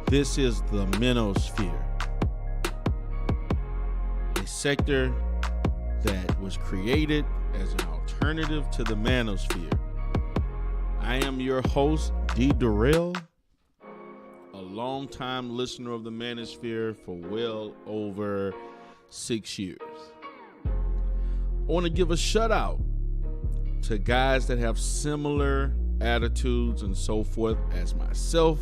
This is the Manosphere, a sector that was created as an alternative to the Manosphere. I am your host, DERELL, a longtime listener of the Manosphere for well over 6 years. I want to give a shout out to guys that have similar attitudes and so forth as myself.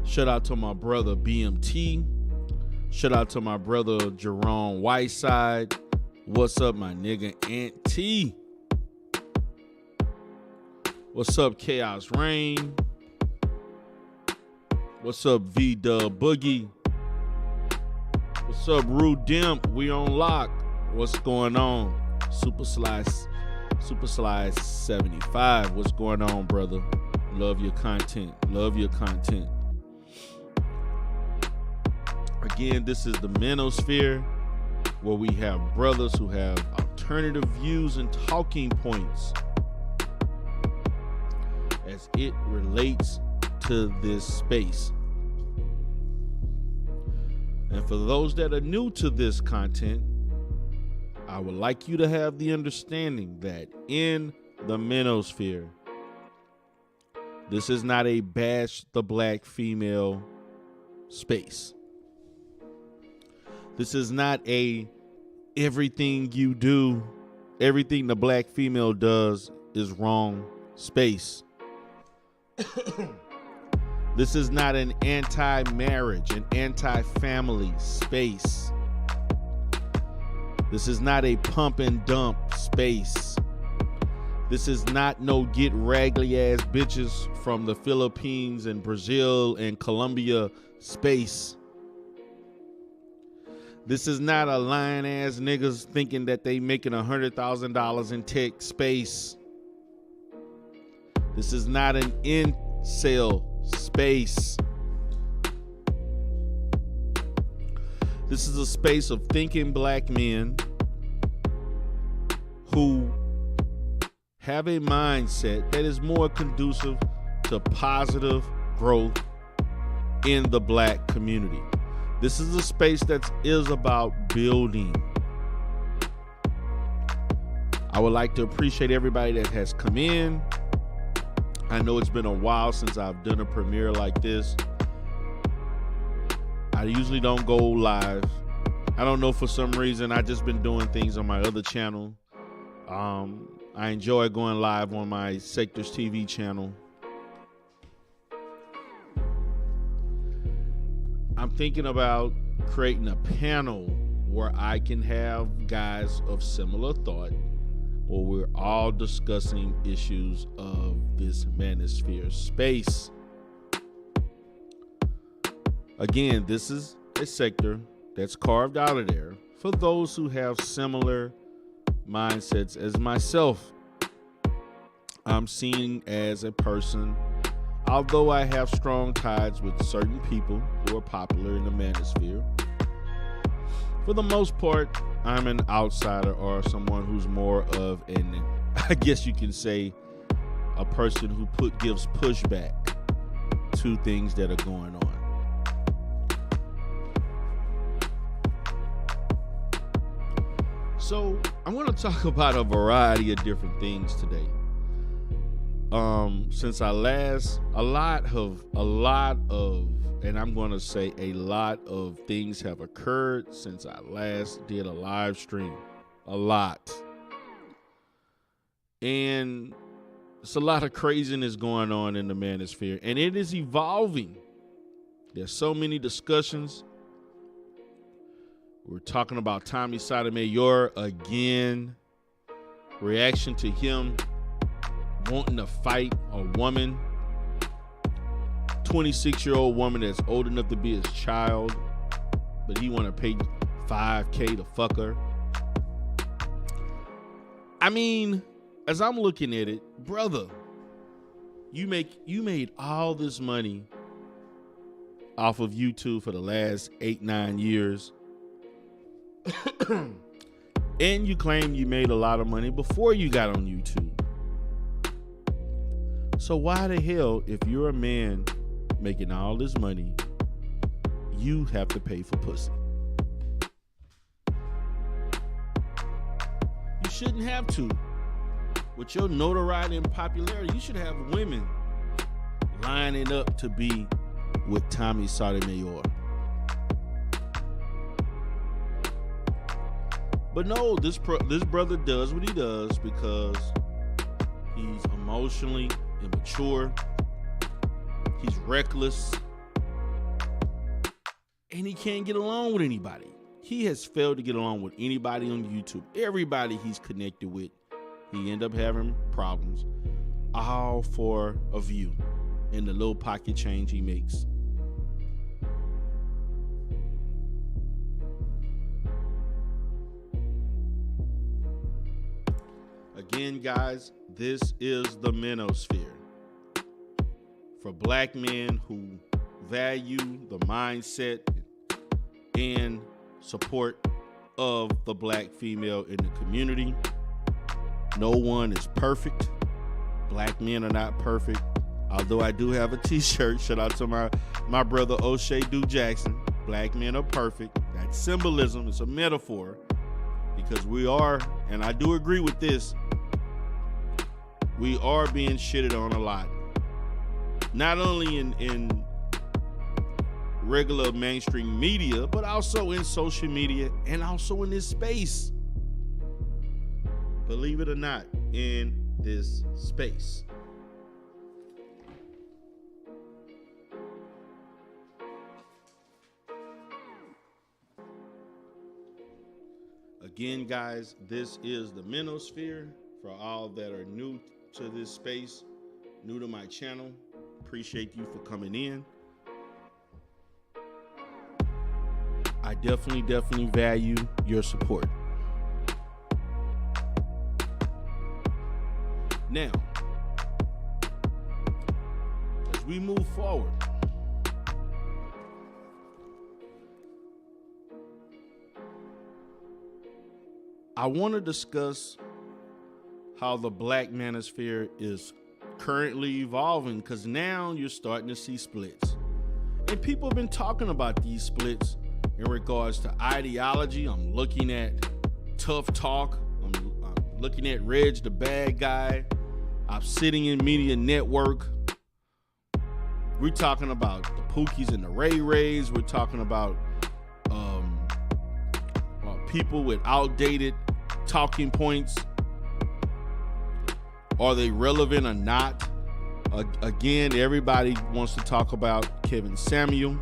Shout out to my brother BMT. Shout out to my brother Jerome Whiteside. What's up, my nigga Aunt T? What's up, Chaos Rain? What's up, V-Dub Boogie? What's up, Rude Dimp? We on lock. What's going on? Super Sly 75. What's going on, brother? Love your content. Love your content. Again, this is the Manosphere, where we have brothers who have alternative views and talking points as it relates to this space. And for those that are new to this content, I would like you to have the understanding that in the Manosphere, this is not a bash the black female space. This is not a everything you do, everything the black female does is wrong space. This is not an anti-marriage, an anti-family space. This is not a pump and dump space. This is not no get raggedy ass bitches from the Philippines and Brazil and Colombia space. This is not a lying ass niggas thinking that they making $100,000 in tech space. This is not an incel space. This is a space of thinking black men who have a mindset that is more conducive to positive growth in the black community. This is a space that is about building. I would like to appreciate everybody that has come in. I know it's been a while since I've done a premiere like this. I usually don't go live. I don't know, for some reason, I've just been doing things on my other channel. I enjoy going live on my Sectors TV channel. I'm thinking about creating a panel where I can have guys of similar thought, where we're all discussing issues of this Manosphere space. Again, this is a sector that's carved out of there for those who have similar mindsets as myself. I'm seen as a person, although I have strong ties with certain people who are popular in the Manosphere, for the most part, I'm an outsider or someone who's more of an, I guess you can say, a person who gives pushback to things that are going on. So I'm going to talk about a variety of different things today. Since a lot of, and I'm going to say a lot of things have occurred since I last did a live stream. A lot. And it's a lot of craziness going on in the Manosphere, and it is evolving. There's so many discussions. We're talking about Tommy Sotomayor again. Reaction to him wanting to fight a woman, 26-year-old woman that's old enough to be his child, but he want to pay $5,000 to fuck her. I mean, as I'm looking at it, brother, you made all this money off of YouTube for the last 8-9 years. And you claim you made a lot of money before you got on YouTube. So why the hell, if you're a man making all this money, you have to pay for pussy. You shouldn't have to. With your notoriety and popularity, you should have women lining up to be with Tommy Sotomayor. But no, this brother does what he does because he's emotionally immature, he's reckless, and he can't get along with anybody. He has failed to get along with anybody on YouTube. Everybody he's connected with, he end up having problems, all for a view and the little pocket change he makes. Again, guys, this is the Manosphere. For black men who value the mindset and support of the black female in the community. No one is perfect. Black men are not perfect. Although I do have a t-shirt, shout out to my brother O'Shea Dew Jackson. Black men are perfect. That's symbolism. It's a metaphor. Because we are, and I do agree with this, we are being shitted on a lot. Not only in regular mainstream media, but also in social media and also in this space. Believe it or not, in this space. Again, guys, this is the Manosphere. For all that are new to this space, new to my channel, appreciate you for coming in. I definitely value your support. Now, as we move forward, I want to discuss how the black manosphere is currently evolving, because now you're starting to see splits. And people have been talking about these splits in regards to ideology. I'm looking at Tough Talk. I'm looking at Reg the Bad Guy. I'm sitting in Media Network. We're talking about the Pookies and the Ray Rays. We're talking about people with outdated talking points. Are they relevant or not? Again, everybody wants to talk about Kevin Samuel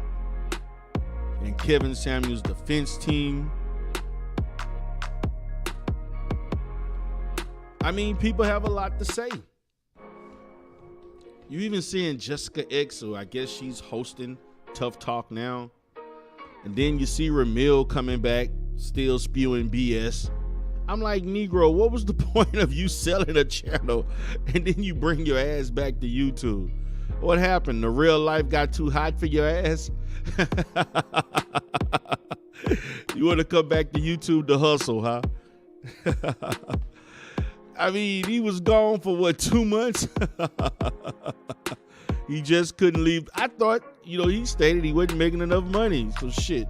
and Kevin Samuel's defense team. I mean, people have a lot to say. You even seeing Jessica X, who I guess she's hosting Tough Talk now. And then you see Ramil coming back, still spewing BS. I'm like, Negro, what was the point of you selling a channel and then you bring your ass back to YouTube? What happened? The real life got too hot for your ass? You want to come back to YouTube to hustle, huh? I mean, he was gone for what, 2 months? He just couldn't leave. I thought, he stated he wasn't making enough money. So shit,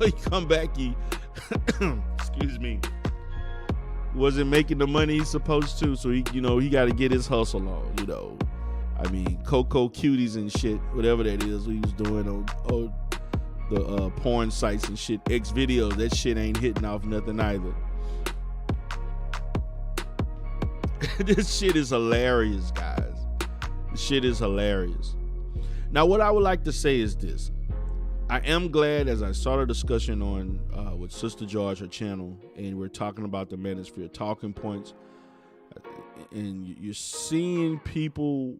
he come back, he, excuse me, wasn't making the money he's supposed to. So he, he got to get his hustle on, I mean, Coco Cuties and shit, whatever that is, what he was doing on the porn sites and shit, X videos. That shit ain't hitting off nothing either. This shit is hilarious, guys. This shit is hilarious. Now, what I would like to say is this. I am glad, as I started a discussion on with Sister George, her channel, and we're talking about the Manosphere talking points, and you're seeing people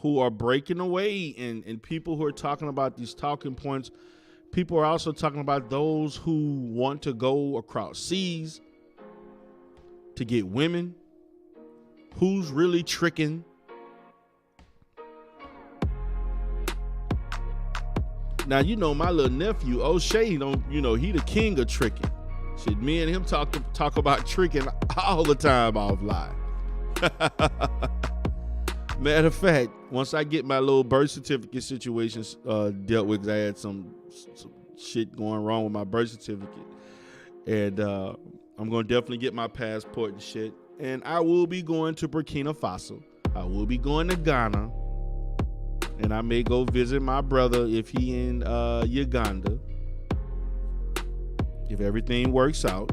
who are breaking away, and people who are talking about these talking points. People are also talking about those who want to go across seas to get women. Who's really tricking? Now, my little nephew, O'Shea, he the king of tricking. Shit, me and him talk about tricking all the time offline. Matter of fact, once I get my little birth certificate situation dealt with, because I had some shit going wrong with my birth certificate, and I'm going to definitely get my passport and shit, and I will be going to Burkina Faso. I will be going to Ghana, and I may go visit my brother if he in Uganda, if everything works out.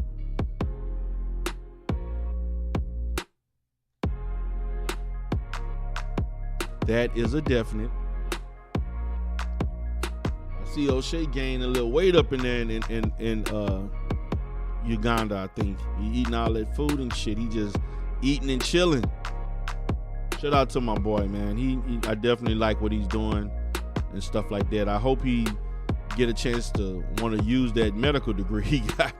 That is a definite. I see O'Shea gained a little weight up in there in Uganda, I think. He eating all that food and shit. He just eating and chilling. Shout out to my boy, man. I definitely like what he's doing and stuff like that. I hope he get a chance to want to use that medical degree he got.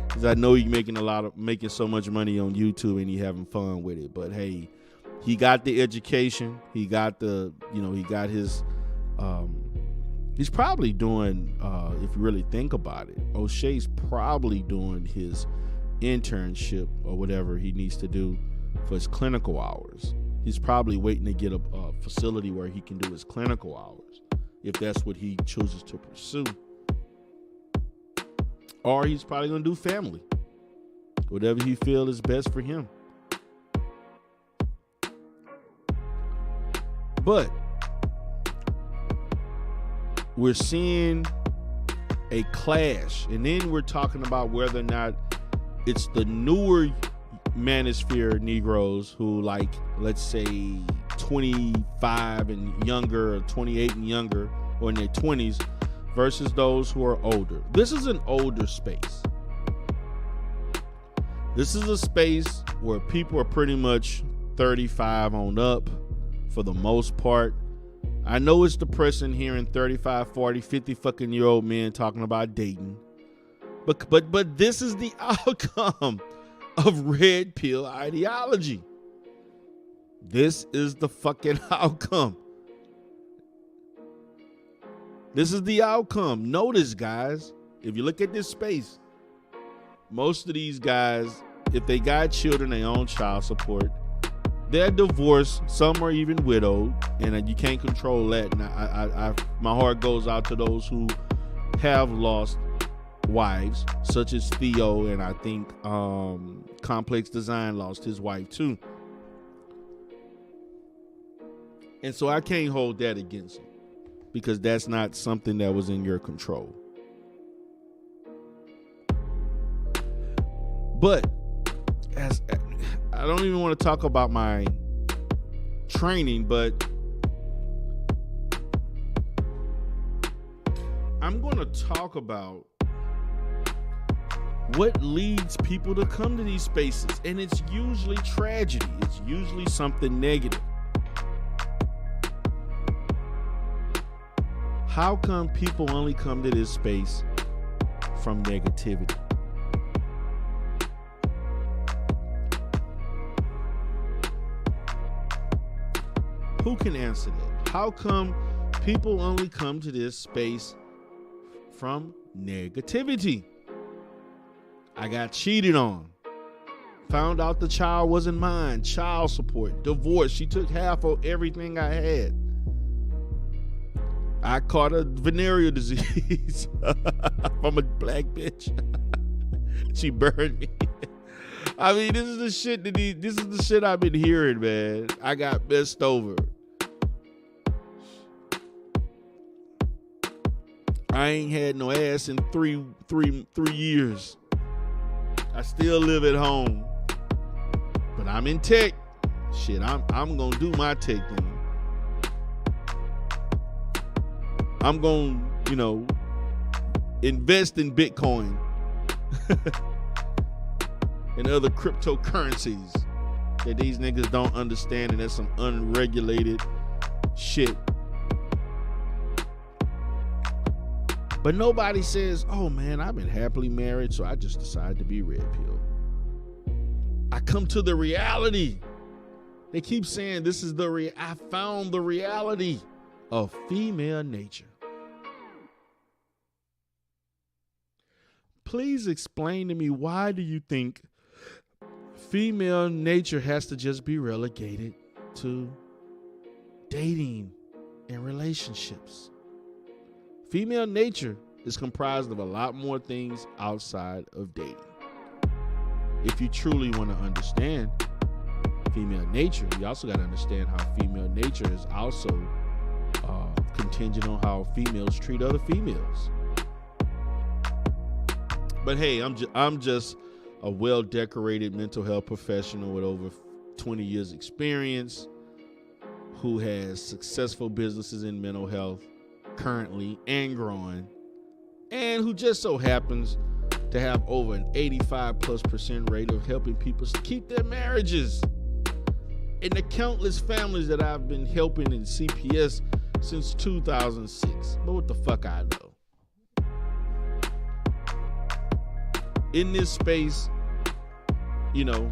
Because I know he's making so much money on YouTube and he having fun with it. But hey, he got the education. He got he got his, he's probably doing, if you really think about it, O'Shea's probably doing his internship or whatever he needs to do for his clinical hours. He's probably waiting to get a facility where he can do his clinical hours, if that's what he chooses to pursue. Or he's probably going to do family, whatever he feels is best for him. But we're seeing a clash, and then we're talking about whether or not it's the newer Manosphere Negroes who, like, let's say 25 and younger, or 28 and younger, or in their 20s, versus those who are older. This is an older space. This is a space where people are pretty much 35 on up for the most part. I know it's depressing hearing 35, 40, 50 fucking year old men talking about dating. But this is the outcome of red pill ideology. This is the fucking outcome. This is the outcome. Notice, guys, if you look at this space, most of these guys, if they got children, they own child support. They're divorced. Some are even widowed, and you can't control that. And my heart goes out to those who have lost wives, such as Theo, and I think Complex Design lost his wife too. And so I can't hold that against them, because that's not something that was in your control. But as I don't even want to talk about my training, but I'm going to talk about what leads people to come to these spaces. And it's usually tragedy. It's usually something negative. How come people only come to this space from negativity? Who can answer that? How come people only come to this space from negativity? I got cheated on. Found out the child wasn't mine. Child support. Divorce. She took half of everything I had. I caught a venereal disease from a black bitch. She burned me. I mean, this is the shit I've been hearing, man. I got messed over. I ain't had no ass in three years. I still live at home, but I'm in tech. Shit, I'm gonna do my tech thing. I'm gonna, invest in Bitcoin and other cryptocurrencies that these niggas don't understand, and that's some unregulated shit. But nobody says, oh man, I've been happily married, so I just decided to be red pill. I come to the reality. They keep saying this is I found the reality of female nature. Please explain to me, why do you think female nature has to just be relegated to dating and relationships. Female nature is comprised of a lot more things outside of dating. If you truly want to understand female nature, you also got to understand how female nature is also contingent on how females treat other females. But hey, I'm just a well-decorated mental health professional with over 20 years experience, who has successful businesses in mental health currently and growing, and who just so happens to have over an 85+% rate of helping people keep their marriages. And the countless families that I've been helping in CPS since 2006. But what the fuck I know? In this space, you know,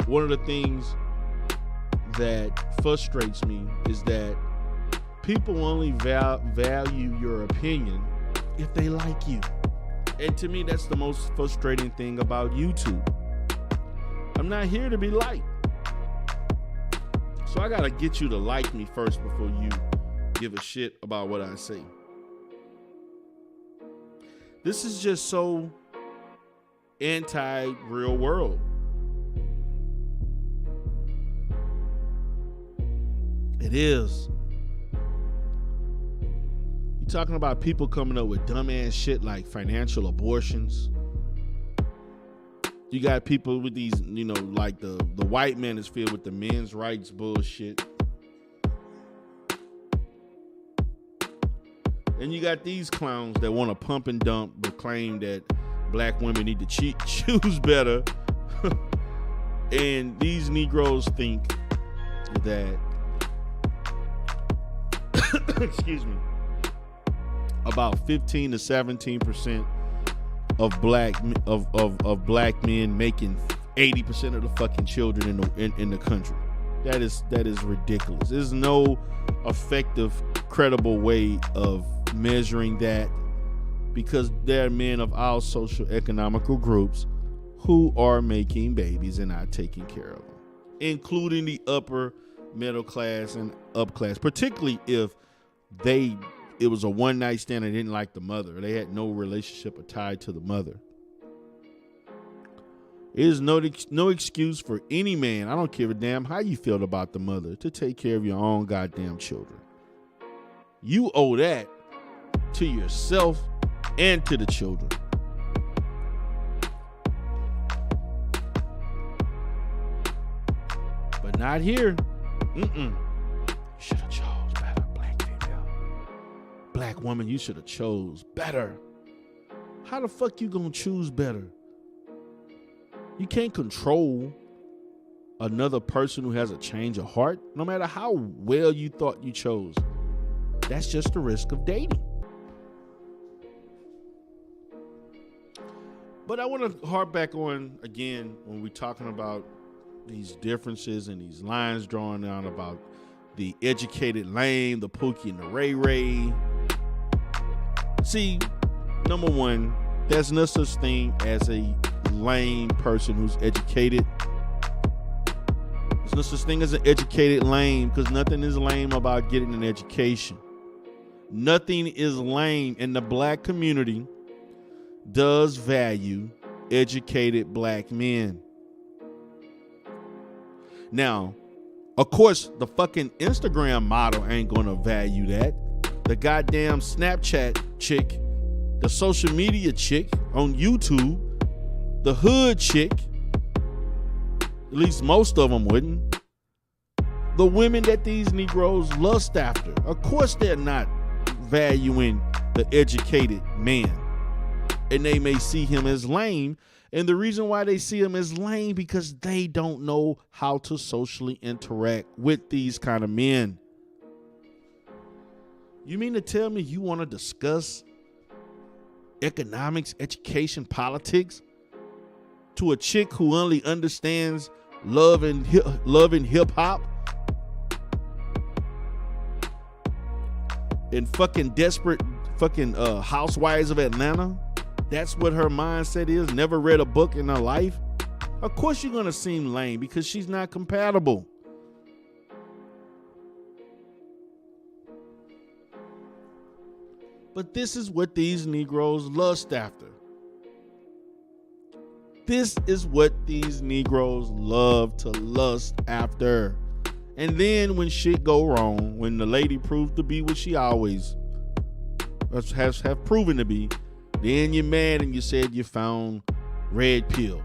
one of the things that frustrates me is that people only value your opinion if they like you. And to me, that's the most frustrating thing about YouTube. I'm not here to be liked. So I gotta get you to like me first before you give a shit about what I say. This is just so anti-real world. It is. You're talking about people coming up with dumbass shit like financial abortions. You got people with these, you know, like the white manosphere with the men's rights bullshit. And you got these clowns that want to pump and dump but claim that black women need to choose better. And these Negroes think that excuse me, about 15 to 17% of black men making 80% of the fucking children in the country. That is ridiculous. There's no effective, credible way of measuring that, because there are men of all social economical groups who are making babies and not taking care of them, including the upper middle class and up class, particularly if it was a one night stand and didn't like the mother. They had no relationship or tie to the mother. It is no excuse for any man, I don't give a damn how you feel about the mother, to take care of your own goddamn children. You owe that to yourself and to the children. But not here. Should have chose better, black female. Black woman, you should have chose better. How the fuck you gonna choose better? You can't control another person who has a change of heart, no matter how well you thought you chose. That's just the risk of dating. But I want to harp back on, again, when we're talking about these differences and these lines drawn down about the educated lame, the Pookie and the Ray Ray. See, number one, there's no such thing as a lame person who's educated. There's no such thing as an educated lame, because nothing is lame about getting an education. Nothing is lame, and the black community does value educated black men. Now, of course, the fucking Instagram model ain't gonna value that. The goddamn Snapchat chick, the social media chick on YouTube, the hood chick, at least most of them wouldn't. The women that these Negroes lust after, of course they're not valuing the educated man. And they may see him as lame. And the reason why they see him as lame, because they don't know how to socially interact with these kind of men. You mean to tell me you want to discuss economics, education, politics to a chick who only understands love and hip hop and fucking desperate fucking housewives of Atlanta? That's what her mindset is. Never read a book in her life. Of course you're going to seem lame, because she's not compatible. But this is what these Negroes lust after. This is what these Negroes love to lust after. And then when shit go wrong, when the lady proved to be what she always have proven to be, then you're mad and you said you found red pill.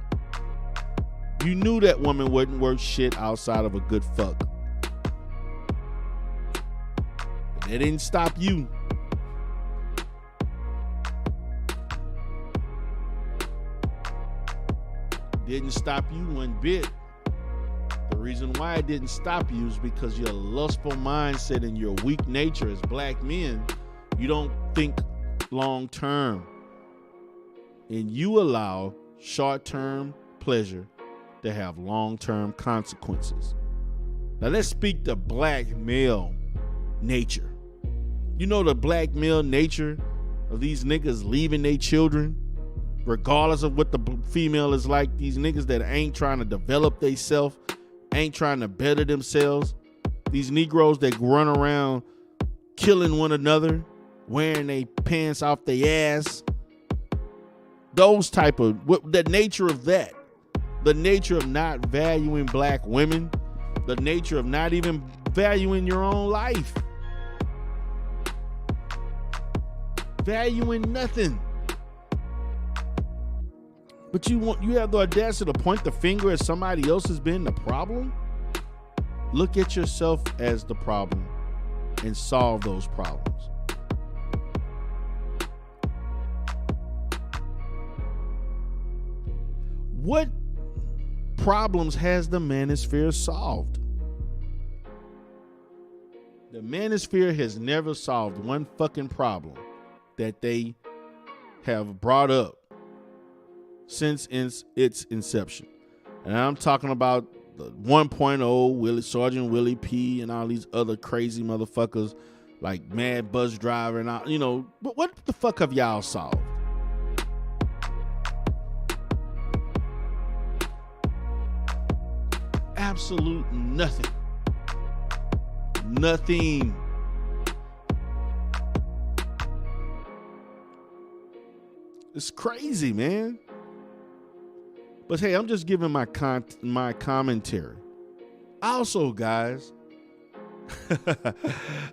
You knew that woman wasn't worth shit outside of a good fuck. But that didn't stop you. Didn't stop you one bit. The reason why it didn't stop you is because your lustful mindset and your weak nature as black men, you don't think long term. And you allow short-term pleasure to have long-term consequences. Now let's speak to black male nature. You know the black male nature of these niggas leaving their children, regardless of what the female is like. These niggas that ain't trying to develop themselves, ain't trying to better themselves. These Negroes that run around killing one another, wearing their pants off their ass. Those type of, the nature of that. The nature of not valuing black women. The nature of not even valuing your own life. Valuing nothing. But you have the audacity to point the finger at somebody else as being the problem? Look at yourself as the problem and solve those problems. What problems has the Manosphere solved? The Manosphere has never solved one fucking problem that they have brought up since its inception. And I'm talking about the 1.0, Sergeant Willie P, and all these other crazy motherfuckers like Mad Bus Driver and all, you know, but what the fuck have y'all solved? Absolute nothing. Nothing. It's crazy, man. But hey, I'm just giving my commentary. Also, guys,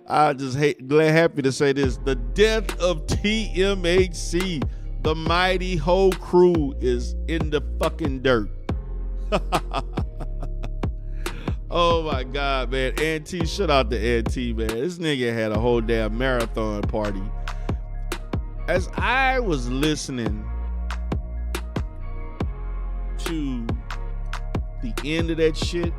I just happy to say this: the death of TMHC, the mighty whole crew, is in the fucking dirt. Oh my God, man. Auntie, shout out to Auntie, man. This nigga had a whole damn marathon party. As I was listening to the end of that shit,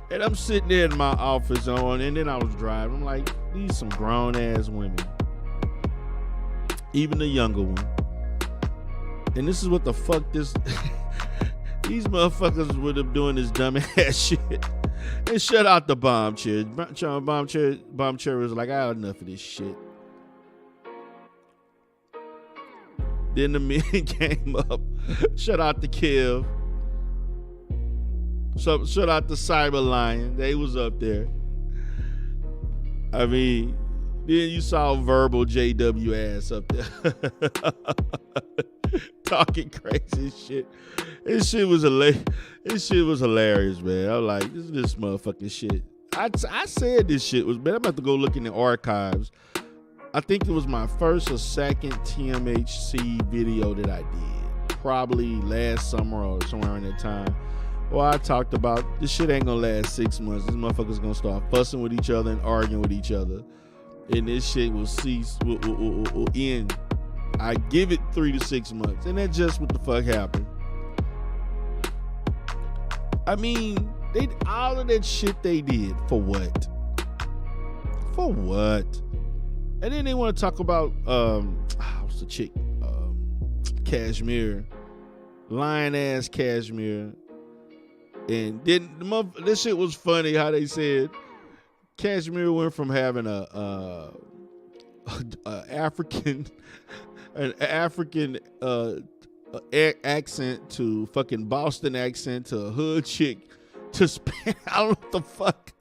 and I'm sitting there in my office and then I was driving. I'm like, these some grown ass women. Even the younger one. And this is what the fuck this these motherfuckers would have doing this dumb ass shit. And shut out the bomb chair. Bomb chair was like, I had enough of this shit. Then the men came up. Shut out the Kev. So shut out the Cyber Lion. They was up there. I mean, then you saw verbal JW ass up there. Talking crazy shit. This shit was hilarious, man. I'm like, this motherfucking shit. I said this shit was, man, I'm about to go look in the archives. I think it was my first or second TMHC video that I did. Probably last summer or somewhere in that time. Well, I talked about this shit ain't gonna last 6 months. These motherfuckers gonna start fussing with each other and arguing with each other. And this shit will cease, will end. I give it 3 to 6 months. And that's just what the fuck happened. I mean, all of that shit they did, for what? For what? And then they want to talk about, what's the chick? Cashmere. Lion ass Cashmere. And then this shit was funny how they said Cashmere went from having an African accent to fucking Boston accent to a hood chick to I don't know what the fuck.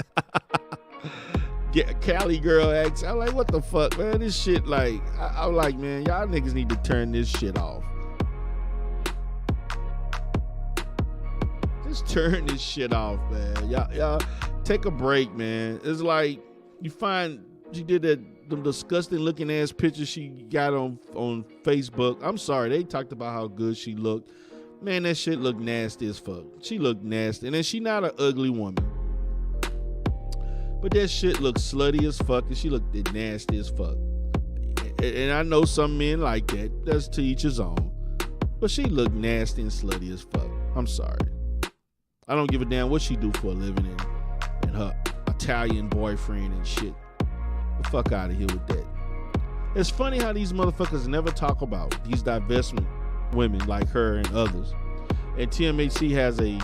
Cali girl acts. I'm like, what the fuck, man? This shit, like, I'm like, man, y'all niggas need to turn this shit off. Just turn this shit off, man. Y'all take a break, man. It's like you find she did them disgusting looking ass pictures she got on Facebook. I'm sorry, they talked about how good she looked. Man, that shit looked nasty as fuck. She looked nasty, and then she not an ugly woman. But that shit looked slutty as fuck, and she looked nasty as fuck. And I know some men like that. That's to each his own. But she looked nasty and slutty as fuck. I'm sorry. I don't give a damn what she do for a living and her Italian boyfriend and shit. The fuck out of here with that. It's funny how these motherfuckers never talk about these divestment women like her and others. And TMHC has a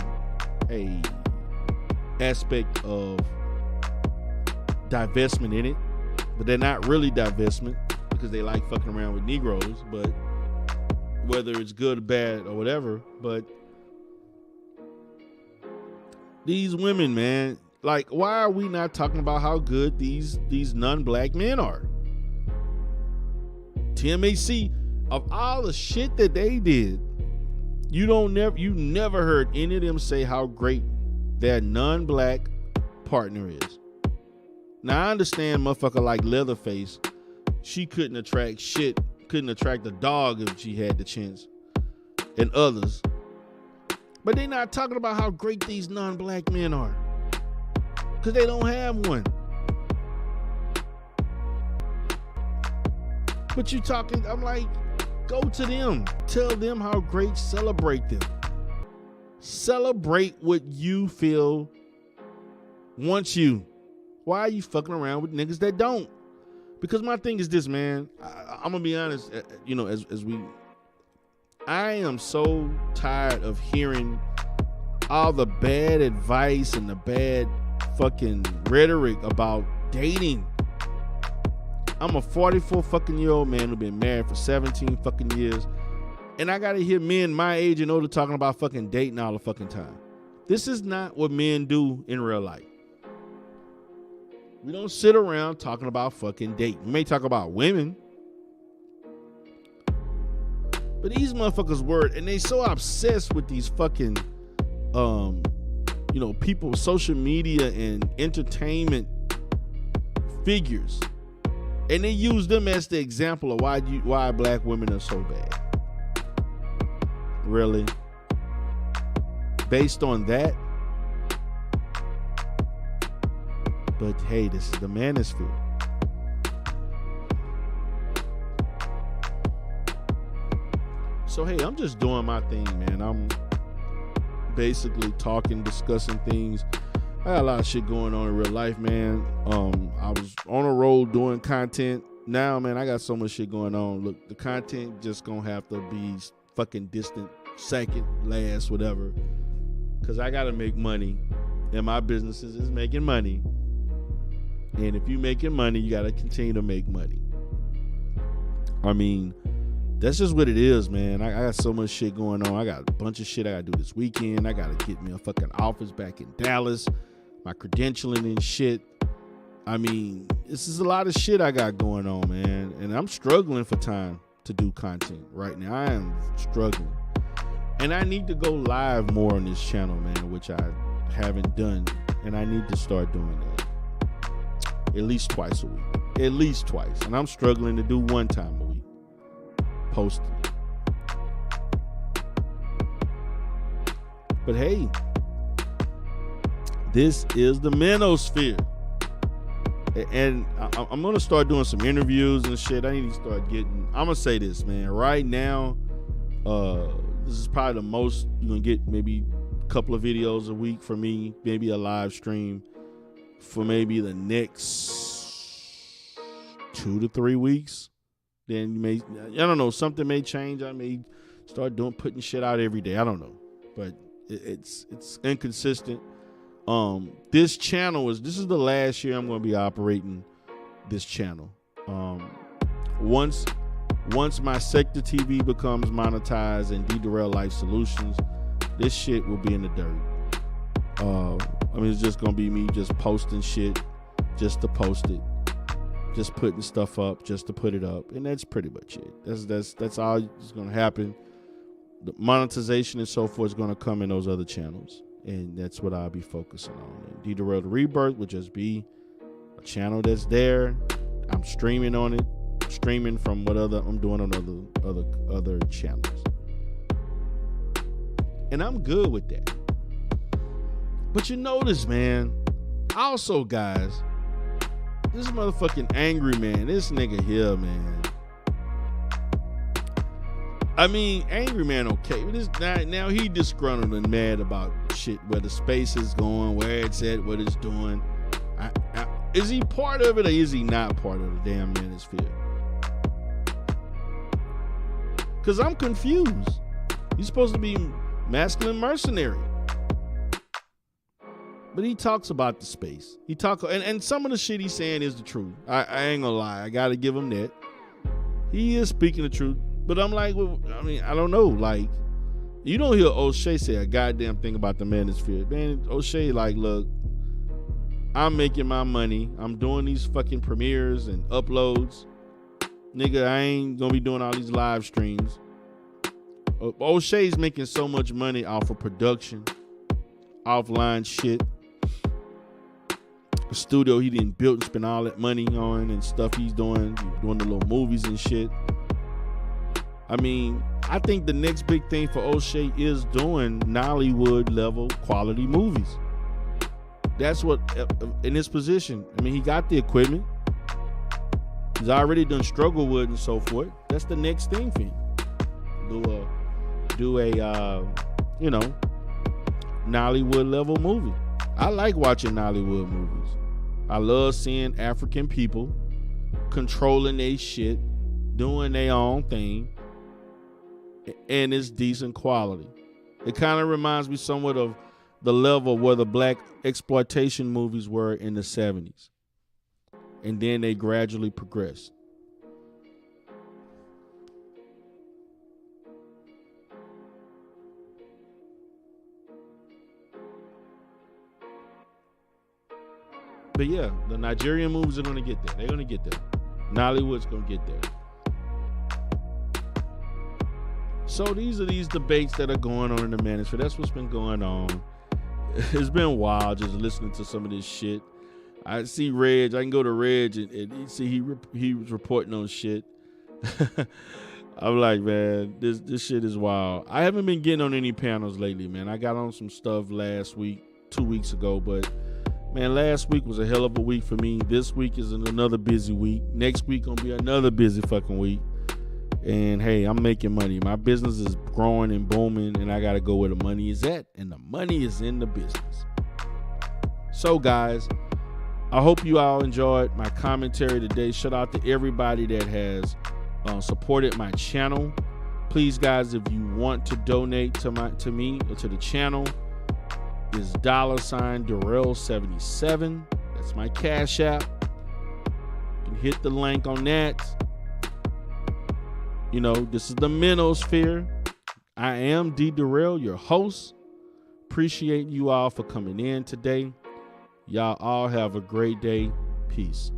aspect of divestment in it, but they're not really divestment because they like fucking around with Negroes, but whether it's good or bad or whatever, but these women, man, like, why are we not talking about how good these non-black men are? TMHC, of all the shit that they did, you never heard any of them say how great their non-black partner is. Now, I understand motherfucker like Leatherface, she couldn't attract a dog if she had the chance, and others. But they not talking about how great these non-black men are, because they don't have one. But you talking, I'm like, go to them. Tell them how great, celebrate them. Celebrate what you feel wants you. Why are you fucking around with niggas that don't? Because my thing is this, man. I'm gonna be honest. You know, I am so tired of hearing all the bad advice and the bad fucking rhetoric about dating. I'm a 44 fucking year old man who been married for 17 fucking years, and I gotta hear men my age and older talking about fucking dating all the fucking time. This is not what men do in real life. We don't sit around talking about fucking dating. We may talk about women, but these motherfuckers were, and they so obsessed with these fucking, people, social media and entertainment figures, and they use them as the example of why black women are so bad. Really? Based on that? But hey, this is the Manosphere. So hey, I'm just doing my thing, man. I'm basically talking, discussing things. I got a lot of shit going on in real life, man. I was on a roll doing content. Now, man, I got so much shit going on. Look, the content just gonna have to be fucking distant, second, last, whatever. Cause I gotta make money, and my businesses is making money. And if you making money, you gotta continue to make money. I mean, that's just what it is, man. I got so much shit going on. I got a bunch of shit I gotta do this weekend. I gotta get me a fucking office back in Dallas, my credentialing and shit. I mean, this is a lot of shit I got going on, man. And I'm struggling for time to do content right now. I am struggling. And I need to go live more on this channel, man, which I haven't done. And I need to start doing that. At least twice a week. At least twice. And I'm struggling to do one time a week. Posting. But hey, this is the Manosphere. And I'm going to start doing some interviews and shit. I need to start getting, I'm going to say this, man. Right now, this is probably the most you're going to get, maybe a couple of videos a week for me, maybe a live stream for maybe the next 2 to 3 weeks. Then you may, I don't know, something may change. I may start putting shit out every day. I don't know, but it's inconsistent. This channel this is the last year I'm going to be operating this channel. Once my Sector TV becomes monetized and DERELL Life Solutions, this shit will be in the dirt. I mean, it's just going to be me just posting shit just to post it, just putting stuff up just to put it up, and that's pretty much it. That's all that's gonna happen. The monetization and so forth is gonna come in those other channels, and that's what I'll be focusing on. And DERELL the Rebirth would just be a channel that's there. I'm streaming on it, streaming from what I'm doing on other channels, and I'm good with that. But you notice, man, also, guys, this motherfucking angry man, this nigga here, man. I mean, angry man, okay, but this now he disgruntled and mad about shit, where the space is going, where it's at, what it's doing. Is he part of it or is he not part of the damn Manosphere? Because I'm confused. He's supposed to be masculine mercenary. But he talks about the space. And some of the shit he's saying is the truth. I ain't gonna lie. I gotta give him that. He is speaking the truth. But I'm like, well, I mean, I don't know. Like, you don't hear O'Shea say a goddamn thing about the Manosphere. Man, O'Shea, like, look, I'm making my money. I'm doing these fucking premieres and uploads. Nigga, I ain't gonna be doing all these live streams. O'Shea's making so much money off of production, offline shit. A studio he didn't build and spend all that money on and stuff he's doing the little movies and shit. I mean, I think the next big thing for O'Shea is doing Nollywood level quality movies. That's what, in his position, I mean, he got the equipment. He's already done Strugglewood and so forth. That's the next thing for him. Do a Nollywood level movie. I like watching Nollywood movies. I love seeing African people controlling their shit, doing their own thing, and it's decent quality. It kind of reminds me somewhat of the level where the black exploitation movies were in the 70s. And then they gradually progressed. But yeah, the Nigerian movies are going to get there. They're going to get there. Nollywood's going to get there. So these are these debates that are going on in the Manosphere. That's what's been going on. It's been wild just listening to some of this shit. I see Reg. I can go to Reg and see he was reporting on shit. I'm like, man, this shit is wild. I haven't been getting on any panels lately, man. I got on some stuff last week, 2 weeks ago, but man, last week was a hell of a week for me. This week is another busy week. Next week gonna be another busy fucking week. And hey, I'm making money. My business is growing and booming, and I gotta go where the money is at, and the money is in the business. So guys, I hope you all enjoyed my commentary today. Shout out to everybody that has supported my channel. Please, guys, if you want to donate to me or to the channel, is $DERELL77. That's my Cash App. You can hit the link on that. You know, this is the Manosphere. I am DERELL, your host. Appreciate you all for coming in today. Y'all all have a great day. Peace.